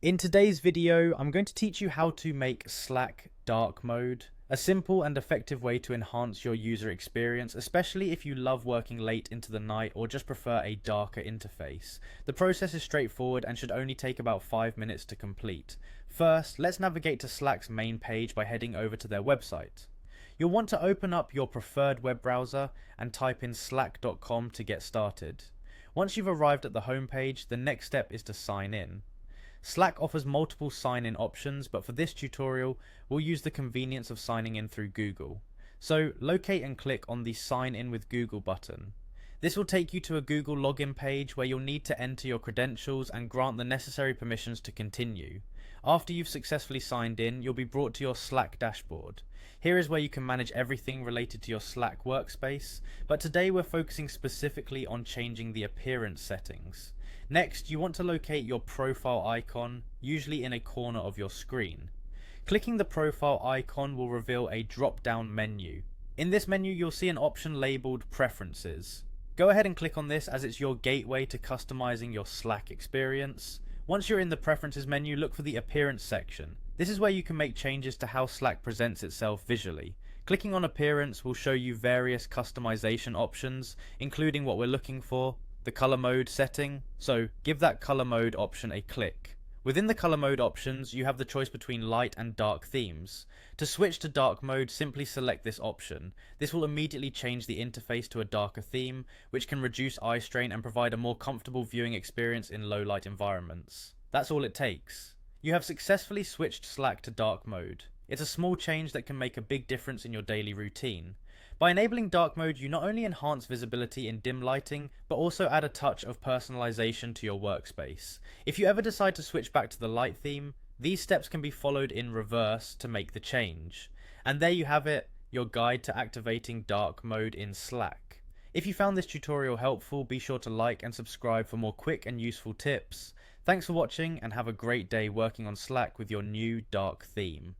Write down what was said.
In today's video, I'm going to teach you how to make Slack dark mode, a simple and effective way to enhance your user experience, especially if you love working late into the night or just prefer a darker interface. The process is straightforward and should only take about 5 minutes to complete. First, let's navigate to Slack's main page by heading over to their website. You'll want to open up your preferred web browser and type in slack.com to get started. Once you've arrived at the homepage, the next step is to sign in. Slack offers multiple sign-in options, but for this tutorial, we'll use the convenience of signing in through Google. So locate and click on the Sign in with Google button. This will take you to a Google login page where you'll need to enter your credentials and grant the necessary permissions to continue. After you've successfully signed in, you'll be brought to your Slack dashboard. Here is where you can manage everything related to your Slack workspace, but today we're focusing specifically on changing the appearance settings. Next, you want to locate your profile icon, usually in a corner of your screen. Clicking the profile icon will reveal a drop-down menu. In this menu, you'll see an option labeled Preferences. Go ahead and click on this as it's your gateway to customizing your Slack experience. Once you're in the Preferences menu, look for the Appearance section. This is where you can make changes to how Slack presents itself visually. Clicking on Appearance will show you various customization options, including what we're looking for, the color mode setting, so give that color mode option a click. Within the color mode options, you have the choice between light and dark themes. To switch to dark mode, simply select this option. This will immediately change the interface to a darker theme, which can reduce eye strain and provide a more comfortable viewing experience in low light environments. That's all it takes. You have successfully switched Slack to dark mode. It's a small change that can make a big difference in your daily routine. By enabling dark mode, you not only enhance visibility in dim lighting, but also add a touch of personalization to your workspace. If you ever decide to switch back to the light theme, these steps can be followed in reverse to make the change. And there you have it, your guide to activating dark mode in Slack. If you found this tutorial helpful, be sure to like and subscribe for more quick and useful tips. Thanks for watching and have a great day working on Slack with your new dark theme.